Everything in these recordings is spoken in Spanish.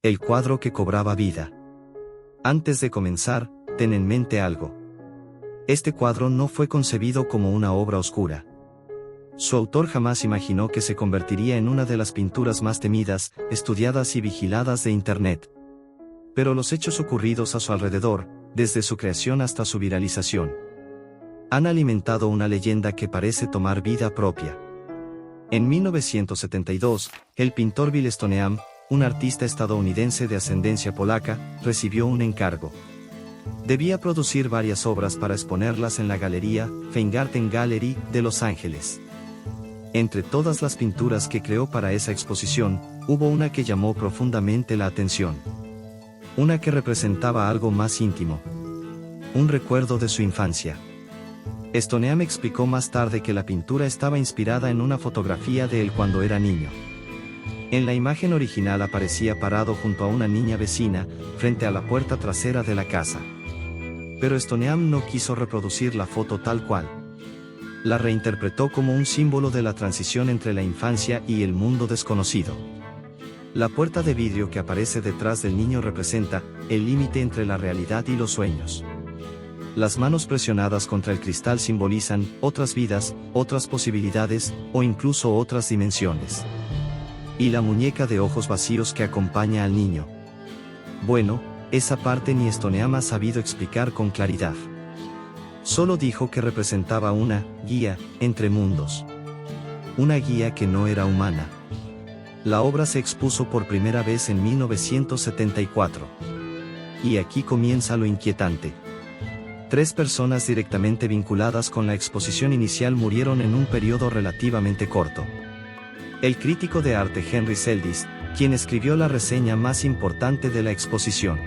El cuadro que cobraba vida. Antes de comenzar, ten en mente algo. Este cuadro no fue concebido como una obra oscura. Su autor jamás imaginó que se convertiría en una de las pinturas más temidas, estudiadas y vigiladas de Internet. Pero los hechos ocurridos a su alrededor, desde su creación hasta su viralización, han alimentado una leyenda que parece tomar vida propia. En 1972, el pintor Bill Stoneam, un artista estadounidense de ascendencia polaca, recibió un encargo. Debía producir varias obras para exponerlas en la Galería Feingarten Gallery de Los Ángeles. Entre todas las pinturas que creó para esa exposición, hubo una que llamó profundamente la atención. Una que representaba algo más íntimo. Un recuerdo de su infancia. Stoneam explicó más tarde que la pintura estaba inspirada en una fotografía de él cuando era niño. En la imagen original aparecía parado junto a una niña vecina, frente a la puerta trasera de la casa. Pero Stoneam no quiso reproducir la foto tal cual. La reinterpretó como un símbolo de la transición entre la infancia y el mundo desconocido. La puerta de vidrio que aparece detrás del niño representa el límite entre la realidad y los sueños. Las manos presionadas contra el cristal simbolizan otras vidas, otras posibilidades, o incluso otras dimensiones. Y la muñeca de ojos vacíos que acompaña al niño. Bueno, esa parte ni Stoneam ha sabido explicar con claridad. Solo dijo que representaba una guía entre mundos. Una guía que no era humana. La obra se expuso por primera vez en 1974. Y aquí comienza lo inquietante. 3 personas directamente vinculadas con la exposición inicial murieron en un periodo relativamente corto. El crítico de arte Henry Seldis, quien escribió la reseña más importante de la exposición.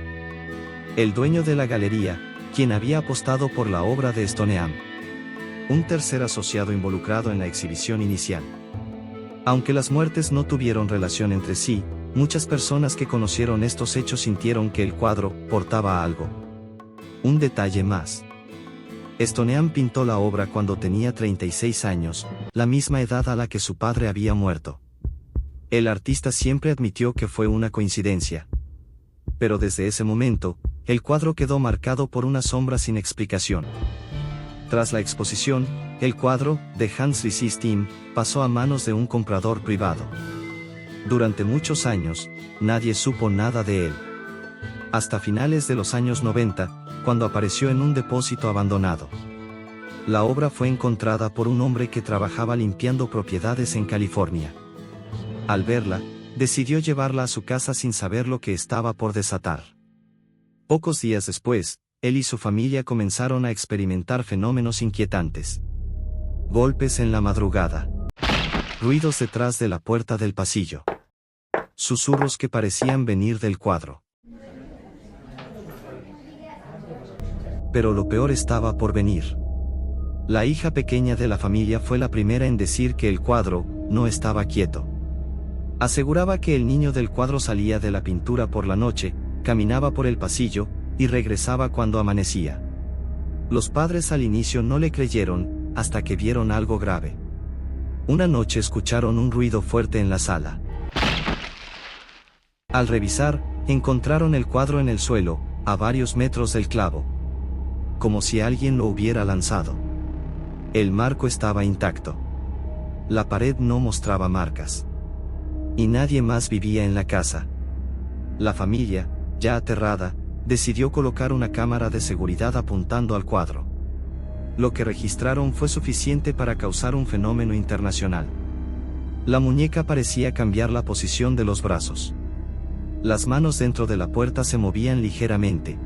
El dueño de la galería, quien había apostado por la obra de Stoneam. Un tercer asociado involucrado en la exhibición inicial. Aunque las muertes no tuvieron relación entre sí, muchas personas que conocieron estos hechos sintieron que el cuadro portaba algo. Un detalle más. Stoneam pintó la obra cuando tenía 36 años, la misma edad a la que su padre había muerto. El artista siempre admitió que fue una coincidencia. Pero desde ese momento, el cuadro quedó marcado por una sombra sin explicación. Tras la exposición, el cuadro, de Hans Risistim, pasó a manos de un comprador privado. Durante muchos años, nadie supo nada de él. Hasta finales de los años 90, cuando apareció en un depósito abandonado. La obra fue encontrada por un hombre que trabajaba limpiando propiedades en California. Al verla, decidió llevarla a su casa sin saber lo que estaba por desatar. Pocos días después, él y su familia comenzaron a experimentar fenómenos inquietantes. Golpes en la madrugada. Ruidos detrás de la puerta del pasillo. Susurros que parecían venir del cuadro. Pero lo peor estaba por venir. La hija pequeña de la familia fue la primera en decir que el cuadro no estaba quieto. Aseguraba que el niño del cuadro salía de la pintura por la noche, caminaba por el pasillo, y regresaba cuando amanecía. Los padres al inicio no le creyeron, hasta que vieron algo grave. Una noche escucharon un ruido fuerte en la sala. Al revisar, encontraron el cuadro en el suelo, a varios metros del clavo. Como si alguien lo hubiera lanzado. El marco estaba intacto. La pared no mostraba marcas. Y nadie más vivía en la casa. La familia, ya aterrada, decidió colocar una cámara de seguridad apuntando al cuadro. Lo que registraron fue suficiente para causar un fenómeno internacional. La muñeca parecía cambiar la posición de los brazos. Las manos dentro de la puerta se movían ligeramente.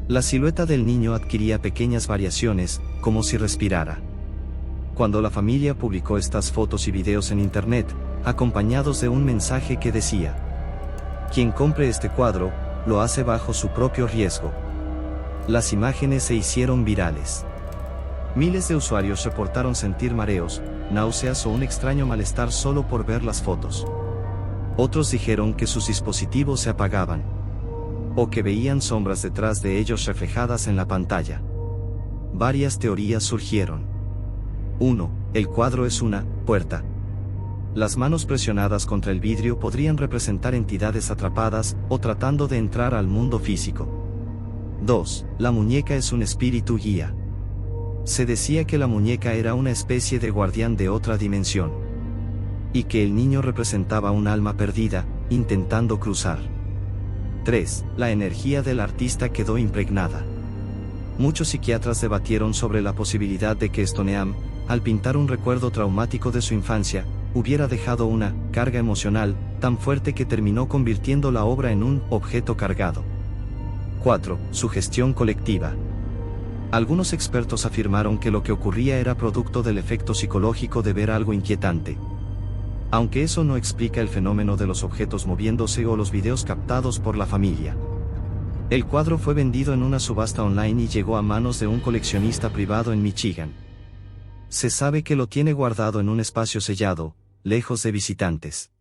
La silueta del niño adquiría pequeñas variaciones, como si respirara. Cuando la familia publicó estas fotos y videos en Internet, acompañados de un mensaje que decía: quien compre este cuadro, lo hace bajo su propio riesgo. Las imágenes se hicieron virales. Miles de usuarios reportaron sentir mareos, náuseas o un extraño malestar solo por ver las fotos. Otros dijeron que sus dispositivos se apagaban. O que veían sombras detrás de ellos reflejadas en la pantalla. Varias teorías surgieron. 1. El cuadro es una puerta. Las manos presionadas contra el vidrio podrían representar entidades atrapadas o tratando de entrar al mundo físico. 2. La muñeca es un espíritu guía. Se decía que la muñeca era una especie de guardián de otra dimensión. Y que el niño representaba un alma perdida, intentando cruzar. 3. La energía del artista quedó impregnada. Muchos psiquiatras debatieron sobre la posibilidad de que Stoneman, al pintar un recuerdo traumático de su infancia, hubiera dejado una carga emocional tan fuerte que terminó convirtiendo la obra en un objeto cargado. 4. Sugestión colectiva. Algunos expertos afirmaron que lo que ocurría era producto del efecto psicológico de ver algo inquietante. Aunque eso no explica el fenómeno de los objetos moviéndose o los videos captados por la familia. El cuadro fue vendido en una subasta online y llegó a manos de un coleccionista privado en Michigan. Se sabe que lo tiene guardado en un espacio sellado, lejos de visitantes.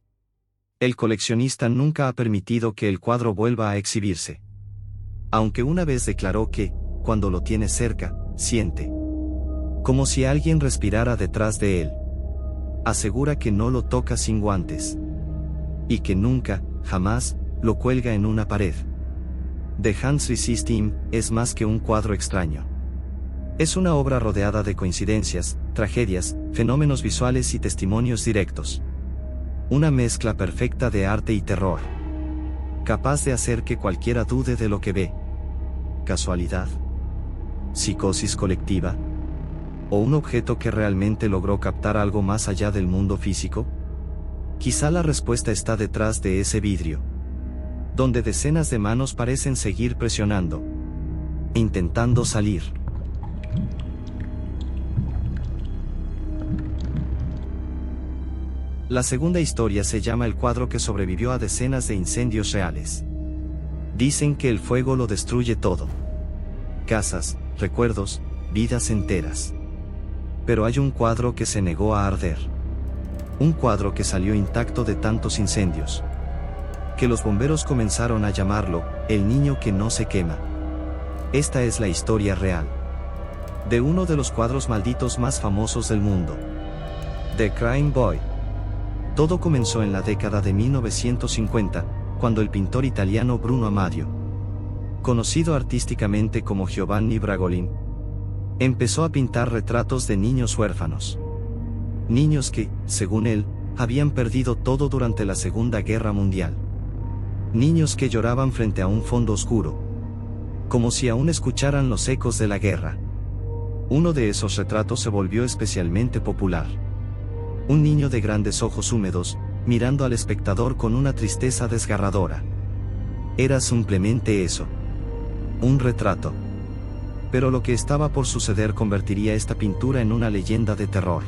El coleccionista nunca ha permitido que el cuadro vuelva a exhibirse. Aunque una vez declaró que, cuando lo tiene cerca, siente como si alguien respirara detrás de él. Asegura que no lo toca sin guantes. Y que nunca, jamás, lo cuelga en una pared. The Hans System es más que un cuadro extraño. Es una obra rodeada de coincidencias, tragedias, fenómenos visuales y testimonios directos. Una mezcla perfecta de arte y terror. Capaz de hacer que cualquiera dude de lo que ve. ¿Casualidad? ¿Psicosis colectiva? ¿O un objeto que realmente logró captar algo más allá del mundo físico? Quizá la respuesta está detrás de ese vidrio, donde decenas de manos parecen seguir presionando, intentando salir. La segunda historia se llama El cuadro que sobrevivió a decenas de incendios reales. Dicen que el fuego lo destruye todo. Casas, recuerdos, vidas enteras. Pero hay un cuadro que se negó a arder. Un cuadro que salió intacto de tantos incendios, que los bomberos comenzaron a llamarlo, el niño que no se quema. Esta es la historia real de uno de los cuadros malditos más famosos del mundo. The Crying Boy. Todo comenzó en la década de 1950, cuando el pintor italiano Bruno Amadio, conocido artísticamente como Giovanni Bragolin, empezó a pintar retratos de niños huérfanos. Niños que, según él, habían perdido todo durante la Segunda Guerra Mundial. Niños que lloraban frente a un fondo oscuro, como si aún escucharan los ecos de la guerra. Uno de esos retratos se volvió especialmente popular. Un niño de grandes ojos húmedos, mirando al espectador con una tristeza desgarradora. Era simplemente eso. Un retrato. Pero lo que estaba por suceder convertiría esta pintura en una leyenda de terror.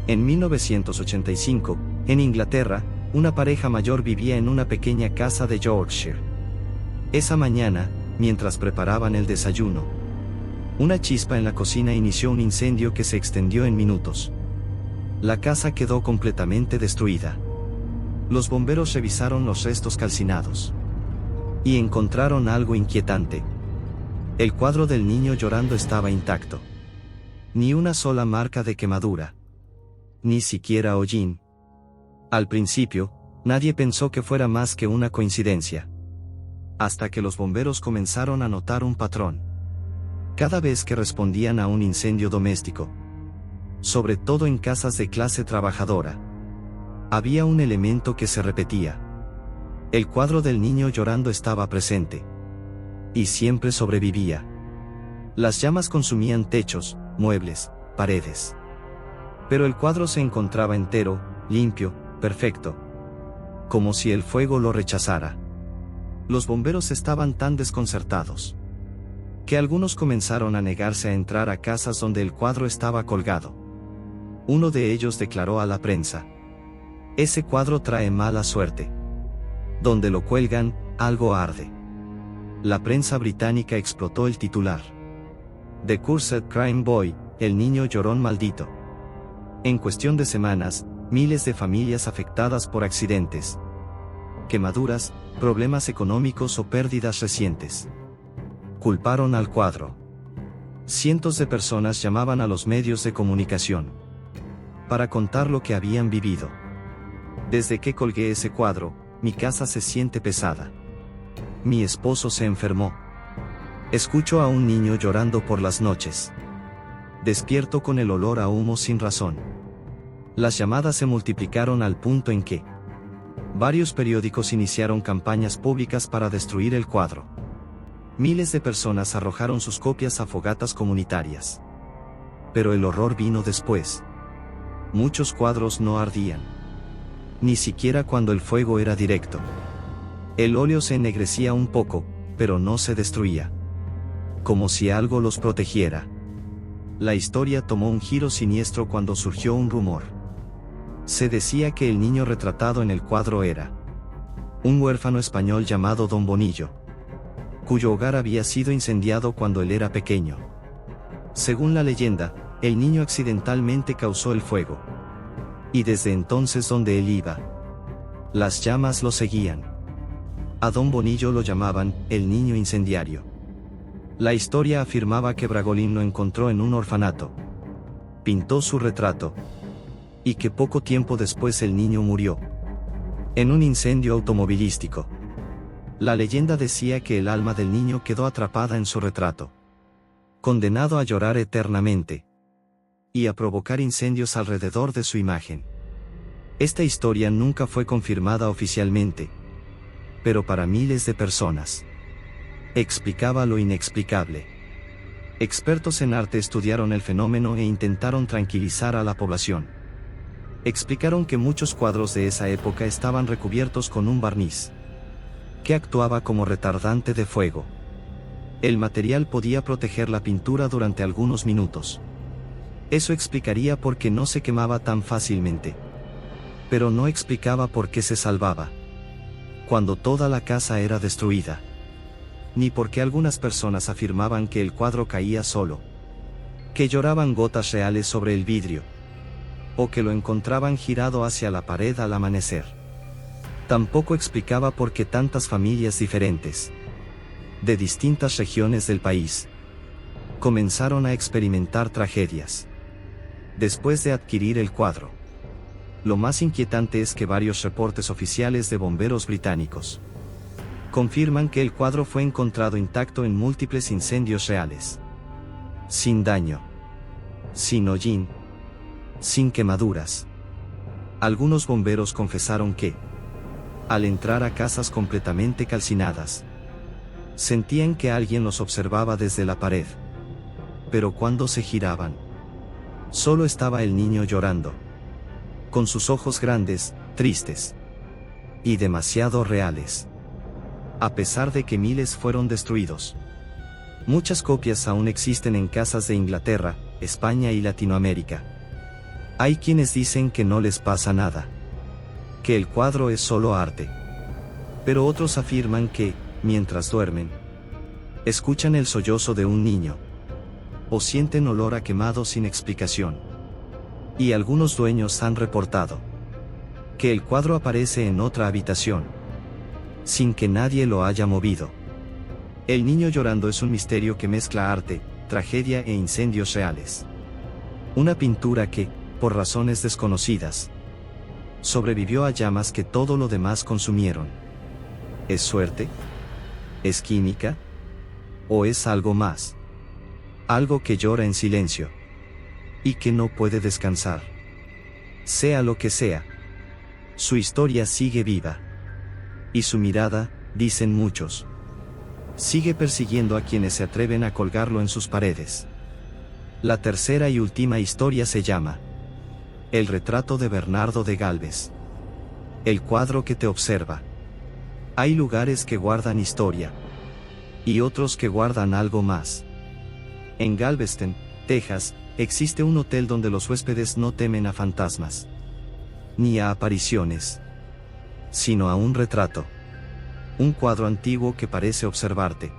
En 1985, en Inglaterra, una pareja mayor vivía en una pequeña casa de Yorkshire. Esa mañana, mientras preparaban el desayuno, una chispa en la cocina inició un incendio que se extendió en minutos. La casa quedó completamente destruida. Los bomberos revisaron los restos calcinados y encontraron algo inquietante. El cuadro del niño llorando estaba intacto. Ni una sola marca de quemadura. Ni siquiera hollín. Al principio, nadie pensó que fuera más que una coincidencia. Hasta que los bomberos comenzaron a notar un patrón. Cada vez que respondían a un incendio doméstico, sobre todo en casas de clase trabajadora, había un elemento que se repetía. El cuadro del niño llorando estaba presente. Y siempre sobrevivía. Las llamas consumían techos, muebles, paredes. Pero el cuadro se encontraba entero, limpio, perfecto. Como si el fuego lo rechazara. Los bomberos estaban tan desconcertados que algunos comenzaron a negarse a entrar a casas donde el cuadro estaba colgado. Uno de ellos declaró a la prensa: "Ese cuadro trae mala suerte. Donde lo cuelgan, algo arde". La prensa británica explotó el titular: "The Cursed Crying Boy, el niño llorón maldito". En cuestión de semanas, miles de familias afectadas por accidentes, quemaduras, problemas económicos o pérdidas recientes, culparon al cuadro. Cientos de personas llamaban a los medios de comunicación para contar lo que habían vivido. Desde que colgué ese cuadro, mi casa se siente pesada. Mi esposo se enfermó. Escucho a un niño llorando por las noches. Despierto con el olor a humo sin razón. Las llamadas se multiplicaron al punto en que varios periódicos iniciaron campañas públicas para destruir el cuadro. Miles de personas arrojaron sus copias a fogatas comunitarias. Pero el horror vino después. Muchos cuadros no ardían. Ni siquiera cuando el fuego era directo. El óleo se ennegrecía un poco, pero no se destruía. Como si algo los protegiera. La historia tomó un giro siniestro cuando surgió un rumor. Se decía que el niño retratado en el cuadro era un huérfano español llamado Don Bonillo, cuyo hogar había sido incendiado cuando él era pequeño. Según la leyenda, el niño accidentalmente causó el fuego. Y desde entonces donde él iba, las llamas lo seguían. A Don Bonillo lo llamaban el niño incendiario. La historia afirmaba que Bragolín lo encontró en un orfanato. Pintó su retrato. Y que poco tiempo después el niño murió en un incendio automovilístico. La leyenda decía que el alma del niño quedó atrapada en su retrato, condenado a llorar eternamente y a provocar incendios alrededor de su imagen. Esta historia nunca fue confirmada oficialmente, pero para miles de personas explicaba lo inexplicable. Expertos en arte estudiaron el fenómeno e intentaron tranquilizar a la población. Explicaron que muchos cuadros de esa época estaban recubiertos con un barniz que actuaba como retardante de fuego. El material podía proteger la pintura durante algunos minutos. Eso explicaría por qué no se quemaba tan fácilmente. Pero no explicaba por qué se salvaba cuando toda la casa era destruida. Ni por qué algunas personas afirmaban que el cuadro caía solo, que lloraban gotas reales sobre el vidrio, o que lo encontraban girado hacia la pared al amanecer. Tampoco explicaba por qué tantas familias diferentes, de distintas regiones del país, comenzaron a experimentar tragedias después de adquirir el cuadro. Lo más inquietante es que varios reportes oficiales de bomberos británicos confirman que el cuadro fue encontrado intacto en múltiples incendios reales. Sin daño, sin hollín, sin quemaduras. Algunos bomberos confesaron que, al entrar a casas completamente calcinadas, sentían que alguien los observaba desde la pared. Pero cuando se giraban, solo estaba el niño llorando, con sus ojos grandes, tristes y demasiado reales. A pesar de que miles fueron destruidos, muchas copias aún existen en casas de Inglaterra, España y Latinoamérica. Hay quienes dicen que no les pasa nada, que el cuadro es solo arte. Pero otros afirman que, mientras duermen, escuchan el sollozo de un niño, o sienten olor a quemado sin explicación. Y algunos dueños han reportado que el cuadro aparece en otra habitación, sin que nadie lo haya movido. El niño llorando es un misterio que mezcla arte, tragedia e incendios reales. Una pintura que, por razones desconocidas, sobrevivió a llamas que todo lo demás consumieron. ¿Es suerte? ¿Es química? ¿O es algo más? Algo que llora en silencio y que no puede descansar. Sea lo que sea, su historia sigue viva. Y su mirada, dicen muchos, sigue persiguiendo a quienes se atreven a colgarlo en sus paredes. La tercera y última historia se llama El retrato de Bernardo de Gálvez. El cuadro que te observa. Hay lugares que guardan historia, y otros que guardan algo más. En Galveston, Texas, existe un hotel donde los huéspedes no temen a fantasmas, ni a apariciones, sino a un retrato. Un cuadro antiguo que parece observarte,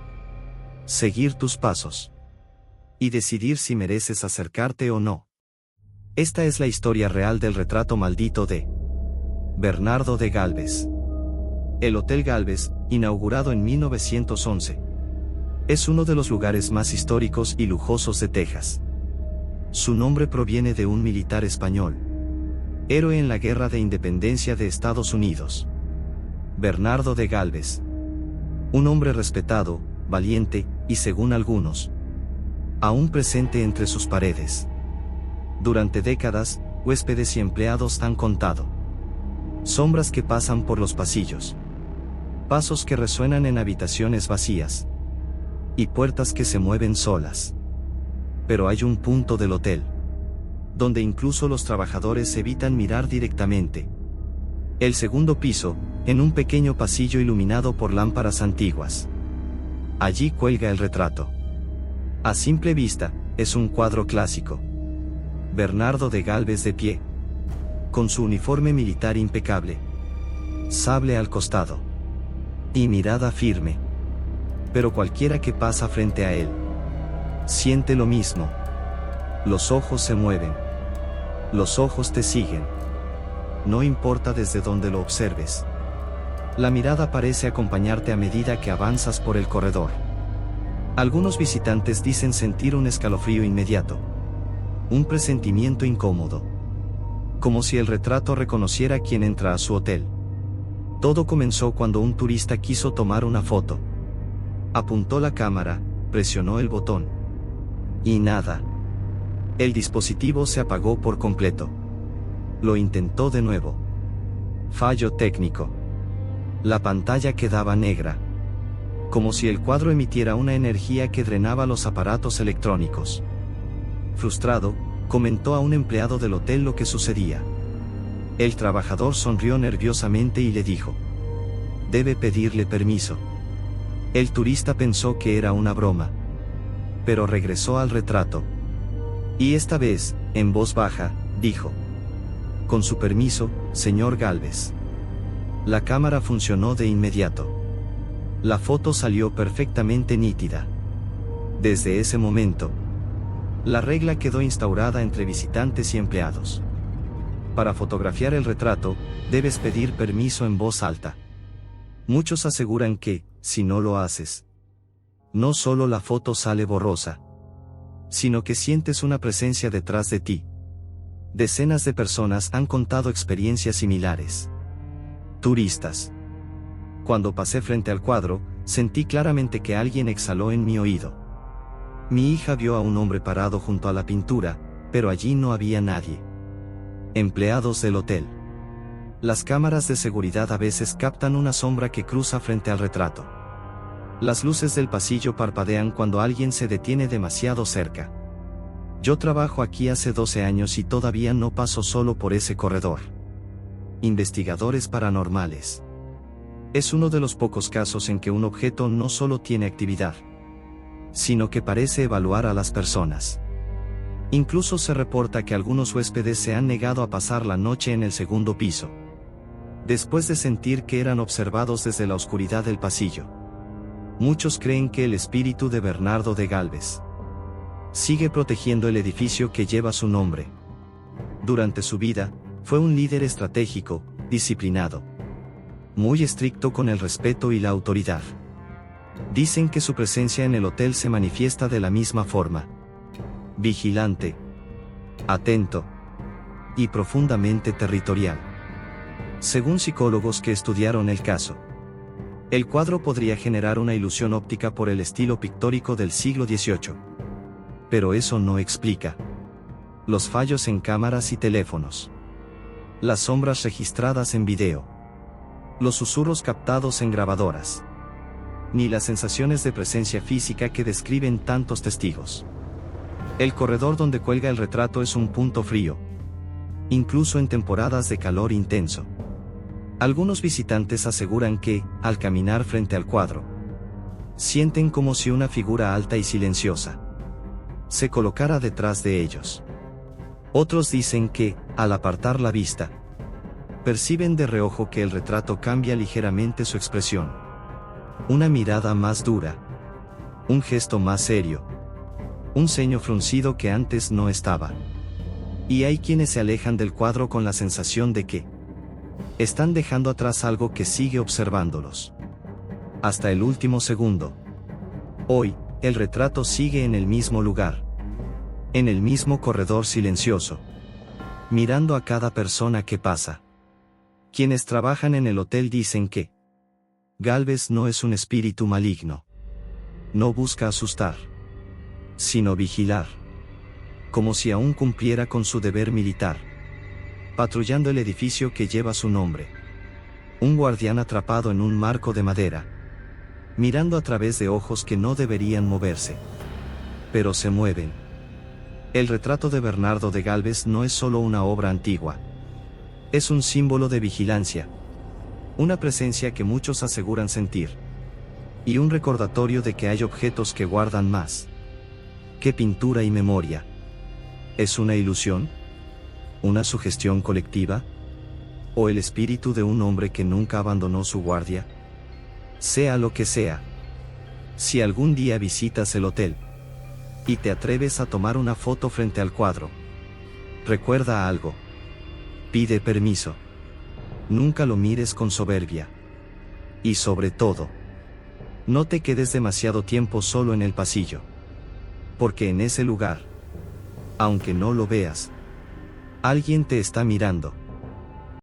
seguir tus pasos, y decidir si mereces acercarte o no. Esta es la historia real del retrato maldito de Bernardo de Gálvez. El Hotel Gálvez, inaugurado en 1911, es uno de los lugares más históricos y lujosos de Texas. Su nombre proviene de un militar español, Héroe en la Guerra de Independencia de Estados Unidos. Bernardo de Gálvez. Un hombre respetado, valiente, y según algunos, aún presente entre sus paredes. Durante décadas, huéspedes y empleados han contado sombras que pasan por los pasillos, pasos que resuenan en habitaciones vacías, y puertas que se mueven solas. Pero hay un punto del hotel donde incluso los trabajadores evitan mirar directamente. El segundo piso, en un pequeño pasillo iluminado por lámparas antiguas. Allí cuelga el retrato. A simple vista, es un cuadro clásico. Bernardo de Gálvez de pie, con su uniforme militar impecable, sable al costado, y mirada firme. Pero cualquiera que pasa frente a él siente lo mismo. Los ojos se mueven. Los ojos te siguen. No importa desde dónde lo observes. La mirada parece acompañarte a medida que avanzas por el corredor. Algunos visitantes dicen sentir un escalofrío inmediato. Un presentimiento incómodo. Como si el retrato reconociera quién entra a su hotel. Todo comenzó cuando un turista quiso tomar una foto. Apuntó la cámara, presionó el botón. Y nada. El dispositivo se apagó por completo. Lo intentó de nuevo. Fallo técnico. La pantalla quedaba negra. Como si el cuadro emitiera una energía que drenaba los aparatos electrónicos. Frustrado, comentó a un empleado del hotel lo que sucedía. El trabajador sonrió nerviosamente y le dijo: «Debe pedirle permiso». El turista pensó que era una broma. Pero regresó al retrato. Y esta vez, en voz baja, dijo: «Con su permiso, señor Gálvez». La cámara funcionó de inmediato. La foto salió perfectamente nítida. Desde ese momento, la regla quedó instaurada entre visitantes y empleados. Para fotografiar el retrato, debes pedir permiso en voz alta. Muchos aseguran que, si no lo haces, no solo la foto sale borrosa, sino que sientes una presencia detrás de ti. Decenas de personas han contado experiencias similares. Turistas. Cuando pasé frente al cuadro, sentí claramente que alguien exhaló en mi oído. Mi hija vio a un hombre parado junto a la pintura, pero allí no había nadie. Empleados del hotel. Las cámaras de seguridad a veces captan una sombra que cruza frente al retrato. Las luces del pasillo parpadean cuando alguien se detiene demasiado cerca. Yo trabajo aquí hace 12 años y todavía no paso solo por ese corredor. Investigadores paranormales. Es uno de los pocos casos en que un objeto no solo tiene actividad, sino que parece evaluar a las personas. Incluso se reporta que algunos huéspedes se han negado a pasar la noche en el segundo piso, después de sentir que eran observados desde la oscuridad del pasillo. Muchos creen que el espíritu de Bernardo de Gálvez sigue protegiendo el edificio que lleva su nombre. Durante su vida, fue un líder estratégico, disciplinado, muy estricto con el respeto y la autoridad. Dicen que su presencia en el hotel se manifiesta de la misma forma: vigilante, atento y profundamente territorial. Según psicólogos que estudiaron el caso, el cuadro podría generar una ilusión óptica por el estilo pictórico del siglo XVIII. Pero eso no explica los fallos en cámaras y teléfonos, las sombras registradas en video, los susurros captados en grabadoras, ni las sensaciones de presencia física que describen tantos testigos. El corredor donde cuelga el retrato es un punto frío, incluso en temporadas de calor intenso. Algunos visitantes aseguran que, al caminar frente al cuadro, sienten como si una figura alta y silenciosa se colocara detrás de ellos. Otros dicen que, al apartar la vista, perciben de reojo que el retrato cambia ligeramente su expresión. Una mirada más dura, un gesto más serio, un ceño fruncido que antes no estaba. Y hay quienes se alejan del cuadro con la sensación de que están dejando atrás algo que sigue observándolos hasta el último segundo. Hoy, el retrato sigue en el mismo lugar, en el mismo corredor silencioso, mirando a cada persona que pasa. Quienes trabajan en el hotel dicen que Galvez no es un espíritu maligno. No busca asustar, sino vigilar. Como si aún cumpliera con su deber militar. Patrullando el edificio que lleva su nombre. Un guardián atrapado en un marco de madera. Mirando a través de ojos que no deberían moverse. Pero se mueven. El retrato de Bernardo de Galvez no es solo una obra antigua. Es un símbolo de vigilancia. Una presencia que muchos aseguran sentir. Y un recordatorio de que hay objetos que guardan más que pintura y memoria. ¿Es una ilusión? ¿Una sugestión colectiva? ¿O el espíritu de un hombre que nunca abandonó su guardia? Sea lo que sea. Si algún día visitas el hotel y te atreves a tomar una foto frente al cuadro, recuerda algo. Pide permiso. Nunca lo mires con soberbia. Y sobre todo, no te quedes demasiado tiempo solo en el pasillo. Porque en ese lugar, aunque no lo veas, alguien te está mirando.